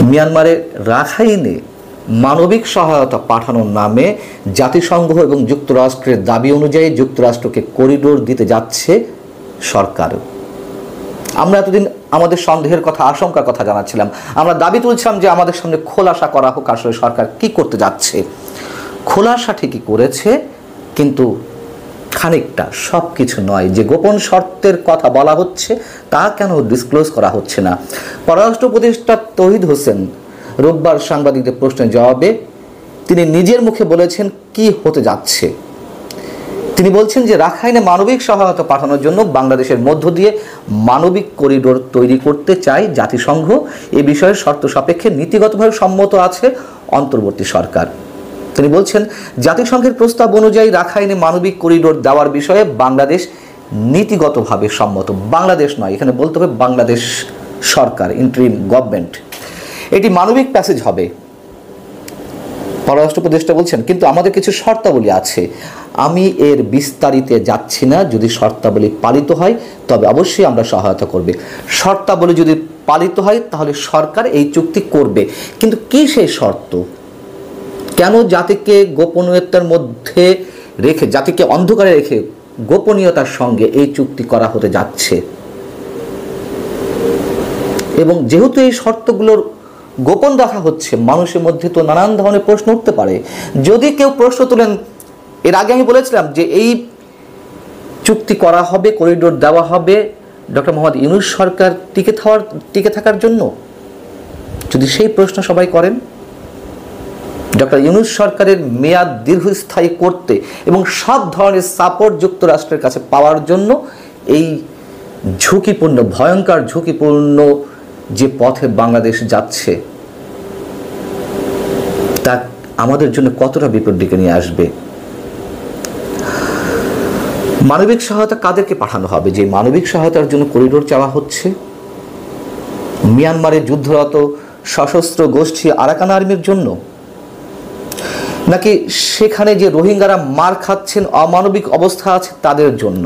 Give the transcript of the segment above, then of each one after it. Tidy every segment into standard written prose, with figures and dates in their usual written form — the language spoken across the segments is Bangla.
মিয়ানমারের রাখাইনে মানবিক সহায়তা পাঠানোর নামে জাতিসংঘ এবং যুক্তরাষ্ট্রের দাবি অনুযায়ী যুক্তরাষ্ট্রকে করিডোর দিতে যাচ্ছে সরকার। আমরা এতদিন আমাদের সন্দেহের কথা, আশঙ্কার কথা জানাচ্ছিলাম, আমরা দাবি তুলছিলাম যে আমাদের সামনে খোলাসা করা হোক আসলে সরকার কি করতে যাচ্ছে। খোলাসা ঠিকই করেছে, কিন্তু খানিকটা, সব কিছু নয়। যে গোপন শর্তের কথা বলা হচ্ছে তা কেন ডিসক্লোজ করা হচ্ছে না? পররাষ্ট্র উপদেষ্টা তৌহিদ হোসেন রোববার সাংবাদিকদের প্রশ্নের জবাবে তিনি নিজের মুখে বলেছেন কি হতে যাচ্ছে। তিনি বলছেন যে রাখাইনে মানবিক সহায়তা পাঠানোর জন্য বাংলাদেশের মধ্য দিয়ে মানবিক করিডোর তৈরি করতে চায় জাতিসংঘ। এ বিষয়ে শর্ত সাপেক্ষে নীতিগতভাবে সম্মত আছে অন্তর্বর্তী সরকার। তিনি বলছেন জাতিসংঘের প্রস্তাব অনুযায়ী রাখাইনে মানবিক করিডোর দেওয়ার বিষয়ে বাংলাদেশ নীতিগতভাবে সম্মত। বাংলাদেশ নয়, এখানে বলতে হবে বাংলাদেশ সরকার, ইন্টারিম গভর্নমেন্ট। এটি মানবিক প্যাসেজ হবে, পররাষ্ট্র উপদেষ্টা বলছেন, কিন্তু আমাদের কিছু শর্তাবলী আছে। আমি এর বিস্তারিতে যাচ্ছি না। যদি শর্তাবলী পালিত হয় তবে অবশ্যই আমরা সহায়তা করবে। শর্তাবলী যদি পালিত হয় তাহলে সরকার এই চুক্তি করবে। কিন্তু কি সেই শর্ত? কেন জাতিকে গোপনীয়তার মধ্যে রেখে, জাতিকে অন্ধকারে রেখে গোপনীয়তার সঙ্গে এই চুক্তি করা হতে যাচ্ছে? এবং যেহেতু এই শর্তগুলোর গোপন রাখা হচ্ছে, মানুষের মধ্যে তো নানান ধরনের প্রশ্ন উঠতে পারে। যদি কেউ প্রশ্ন তোলেন, এর আগে আমি বলেছিলাম যে এই চুক্তি করা হবে, করিডোর দেওয়া হবে ডক্টর মোহাম্মদ ইউনূস সরকার টিকে থাকার জন্য। যদি সেই প্রশ্ন সবাই করেন, ডক্টর ইউনূস সরকারের মেয়াদ দীর্ঘস্থায়ী করতে এবং সব ধরনের সাপোর্ট যুক্তরাষ্ট্রের কাছে পাওয়ার জন্য এই ঝুঁকিপূর্ণ, ভয়ঙ্কর ঝুঁকিপূর্ণ যে পথে বাংলাদেশ যাচ্ছে তা আমাদের জন্য কতটা বিপদ ডেকে নিয়ে আসবে। মানবিক সহায়তা কাদেরকে পাঠানো হবে? যে মানবিক সহায়তার জন্য করিডোর চাওয়া হচ্ছে, মিয়ানমারের যুদ্ধরত সশস্ত্র গোষ্ঠী আরাকান আর্মির জন্য, নাকি সেখানে যে রোহিঙ্গারা মার খাচ্ছেন, অমানবিক অবস্থা আছে তাদের জন্য?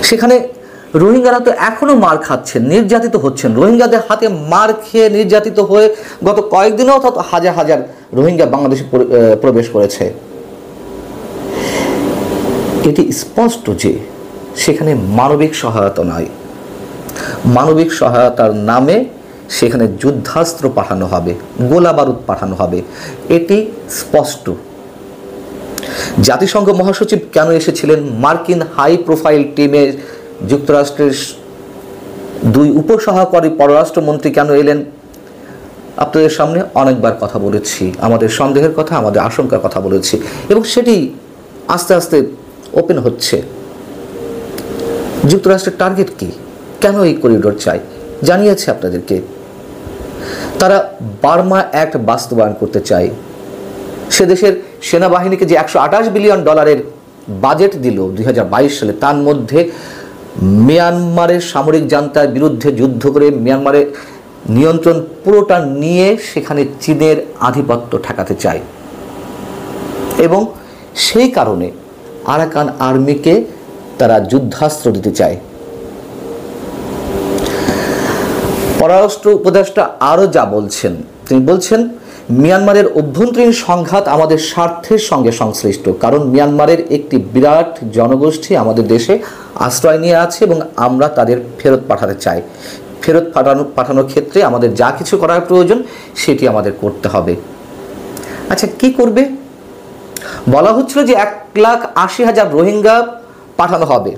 সেখানে রোহিঙ্গারা তো এখনো মার খাচ্ছেন, নির্যাতিত হচ্ছেন। রোহিঙ্গাদের হাতে মার খেয়ে নির্যাতিত হয়ে গত কয়েকদিনেও তত হাজার হাজার রোহিঙ্গা বাংলাদেশে প্রবেশ করেছে। এটি স্পষ্ট যে সেখানে মানবিক সহায়তা নয়, মানবিক সহায়তার নামে সেখানে যুদ্ধাস্ত্র পাঠানো হবে, গোলা বারুদ পাঠানো হবে। এটি স্পষ্ট। জাতিসংঘ মহাসচিব কেন এসেছিলেন? মার্কিন হাই প্রোফাইল টিমে যুক্তরাষ্ট্রের দুই উপসহকারী পররাষ্ট্রমন্ত্রী কেন এলেন? আপনাদের সামনে অনেকবার কথা বলেছি, আমাদের সন্দেহের কথা, আমাদের আশঙ্কার কথা বলেছি, এবং সেটি আস্তে আস্তে ওপেন হচ্ছে। যুক্তরাষ্ট্রের টার্গেট কি? কেন এই করিডোর চাই? জানিয়েছে আপনাদেরকে। তারা বার্মা অ্যাক্ট বাস্তবায়ন করতে চায়। সে দেশের সেনাবাহিনীকে যে $128 বিলিয়ন বাজেট দিল 2022 সালে, তার মধ্যে মিয়ানমারের সামরিক জান্তার বিরুদ্ধে যুদ্ধ করে মিয়ানমারের নিয়ন্ত্রণ পুরোটা নিয়ে সেখানে চীনের আধিপত্য ঠেকাতে চায়, এবং সেই কারণে আরাকান আর্মিকে তারা যুদ্ধাস্ত্র দিতে চায়। পররাষ্ট্র উপদেষ্টা আরও যা বলছেন, তিনি বলছেন মিয়ানমারের অভ্যন্তরীণ সংঘাত আমাদের স্বার্থের সঙ্গে সংশ্লিষ্ট, কারণ মিয়ানমারের একটি বিরাট জনগোষ্ঠী আমাদের দেশে আশ্রয় নিয়ে আছে এবং আমরা তাদের ফেরত পাঠাতে চাই। ফেরত পাঠানোর ক্ষেত্রে আমাদের যা কিছু করার প্রয়োজন সেটি আমাদের করতে হবে। আচ্ছা, কি করবে? বলা হচ্ছিল যে 1,80,000 রোহিঙ্গা পাঠানো হবে।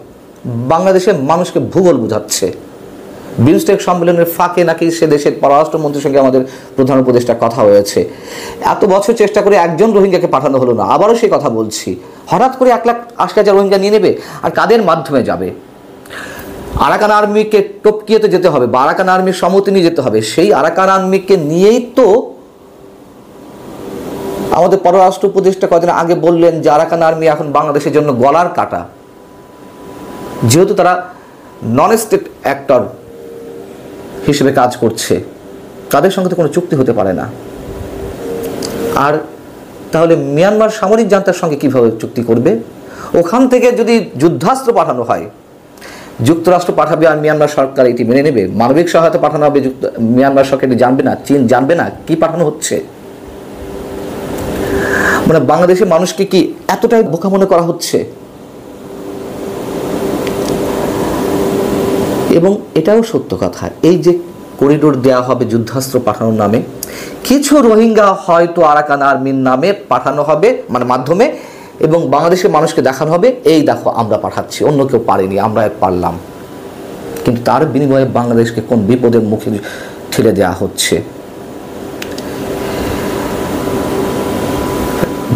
বাংলাদেশের মানুষকে ভূগোল বোঝাচ্ছে। বিমস্টেক সম্মেলনের ফাঁকে নাকি সে দেশের পররাষ্ট্রমন্ত্রীর সঙ্গে আমাদের প্রধান উপদেষ্টার কথা হয়েছে। এত বছর চেষ্টা করে একজন রোহিঙ্গাকে পাঠানো হলো না। আবারও সেই কথা বলছি, হঠাৎ করে 1,80,000 রোহিঙ্গা নিয়ে নেবে, আর কাদের মাধ্যমে যাবে? আরাকান আর্মিকে টপকিয়েতে যেতে হবে বা আরাকান আর্মির সম্মতি নিয়ে যেতে হবে। সেই আরাকান আর্মিকে নিয়েই তো আমাদের পররাষ্ট্র উপদেষ্টা কদিন আগে বললেন যে আরাকান আর্মি এখন বাংলাদেশের জন্য গলার কাটা, যেহেতু তারা নন স্টেট অ্যাক্টর হিসেবে কাজ করছে, তাদের সঙ্গে তো কোনো চুক্তি হতে পারে না। আর তাহলে মিয়ানমার সামরিক জান্তার সঙ্গে কিভাবে চুক্তি করবে? ওখান থেকে যদি যুদ্ধাস্ত্র পাঠানো হয়, যুক্তরাষ্ট্র পাঠাবে আর মিয়ানমার সরকার এটি মেনে নেবে? মানবিক সহায়তা পাঠানো হবে, মিয়ানমার সরকার এটি জানবে না, চীন জানবে না কি পাঠানো হচ্ছে? মানে বাংলাদেশের মানুষকে কি এতটাই বোকা মনে করা হচ্ছে? এবং এটাও সত্য কথা, এই যে করিডোর দেওয়া হবে যুদ্ধাস্ত্র পাঠানোর নামে, কিছু রোহিঙ্গা হয়তো আরাকান আর্মির নামে পাঠানো হবে, মানে মাধ্যমে, এবং বাংলাদেশের মানুষকে দেখানো হবে এই দেখো আমরা পাঠাচ্ছি, অন্য কেউ পারেনি, আমরা পারলাম। কিন্তু তার বিনিময়ে বাংলাদেশকে কোন বিপদের মুখে ঠেলে দেওয়া হচ্ছে?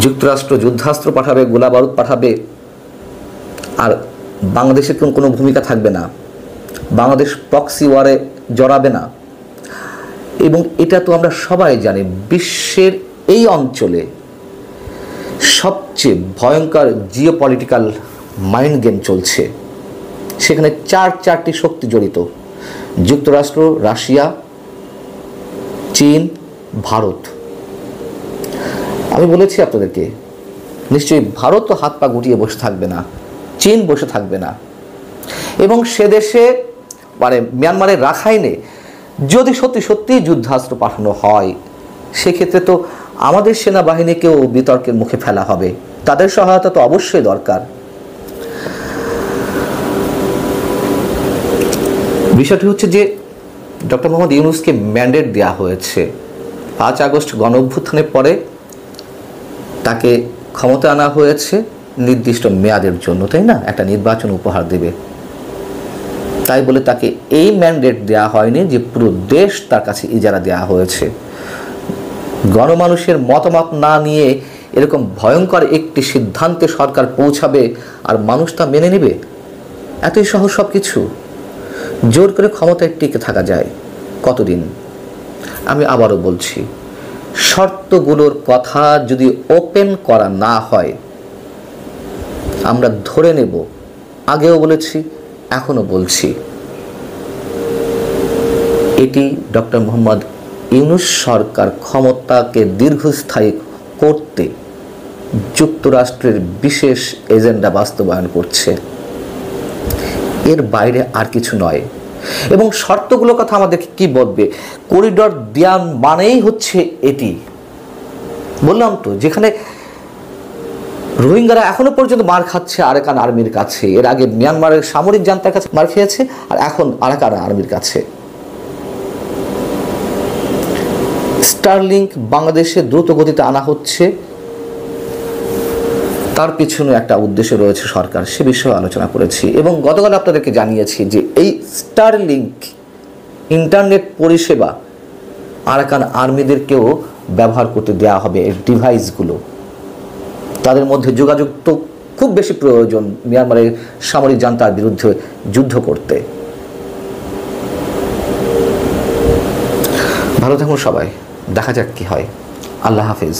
যুক্তরাষ্ট্র যুদ্ধাস্ত্র পাঠাবে, গোলা বারুদ পাঠাবে, আর বাংলাদেশের কোনো ভূমিকা থাকবে না, বাংলাদেশ প্রক্সি ওয়ারে জড়াবে না। এবং এটা তো আমরা সবাই জানি, বিশ্বের এই অঞ্চলে সবচেয়ে ভয়ঙ্কর জিওপলিটিক্যাল মাইন্ড গেম চলছে। সেখানে চারটি শক্তি জড়িত: যুক্তরাষ্ট্র, রাশিয়া, চীন, ভারত। আমি বলেছি আপনাদেরকে, নিশ্চয়ই ভারত তো হাত পা গুটিয়ে বসে থাকবে না, চীন বসে থাকবে না। এবং সে দেশে মানে মিয়ানমারের রাখাইনে যদি সত্যি যুদ্ধাস্ত্র পাঠানো হয়, সেক্ষেত্রে তো আমাদের সেনাবাহিনীকেও বিতর্কের মুখে ফেলা হবে, তাদের সহায়তা তো অবশ্যই দরকার। বিষয়টি হচ্ছে যে ডক্টর মোহাম্মদ ইউনূসকে ম্যান্ডেট দেওয়া হয়েছে 5 আগস্ট গণ অভ্যুত্থানের পরে, তাকে ক্ষমতা আনা হয়েছে নির্দিষ্ট মেয়াদের জন্য, তাই না? একটা নির্বাচন উপহার দেবে, তাই বলে তাকে এই ম্যান্ডেট দেওয়া হয়নি যে পুরো দেশ তার কাছে ইজারা দেওয়া হয়েছে। গণমানুষের মতামত না নিয়ে এরকম ভয়ঙ্কর একটি সিদ্ধান্তে সরকার পৌঁছাবে আর মানুষ তা মেনে নেবে? এতই সহজ সব কিছু? জোর করে ক্ষমতায় টিকে থাকা যায় কতদিন? আমি আবারও বলছি, শর্তগুলোর কথা যদি ওপেন করা না হয়, আমরা ধরে নেব, আগেও বলেছি এখনো বলছি, এটি ডক্টর মোহাম্মদ ইউনূস সরকার ক্ষমতাকে দীর্ঘস্থায়ী করতে যুক্তরাষ্ট্রের বিশেষ এজেন্ডা বাস্তবায়ন করছে, এর বাইরে আর কিছু নয়। এবং শর্তগুলোর কথা আমাদেরকে কি বলবে? করিডোর দেওয়া মানেই হচ্ছে এটি, বললাম তো, যেখানে রোহিঙ্গারা এখনো পর্যন্ত মার খাচ্ছে আরাকান আর্মির কাছে। এর আগে মিয়ানমারের সামরিক জান্তার কাছে মার খেয়েছে, আর এখন আরাকান আর্মির কাছে। স্টারলিংক বাংলাদেশে দ্রুত গতিতে আনা হচ্ছে, তার পিছনে একটা উদ্দেশ্য রয়েছে সরকার, সে বিষয়ে আলোচনা করেছি। এবং গতকাল আপনাদেরকে জানিয়েছি যে এই স্টারলিংক ইন্টারনেট পরিষেবা আরাকান আর্মিদেরকেও ব্যবহার করতে দেওয়া হবে। এই ডিভাইসগুলো, তাদের মধ্যে যোগাযোগ তো খুব বেশি প্রয়োজন মিয়ানমারের সামরিক জান্তার বিরুদ্ধে যুদ্ধ করতে। ভালো থাকুন সবাই, দেখা যাক কি হয়। আল্লাহ হাফেজ।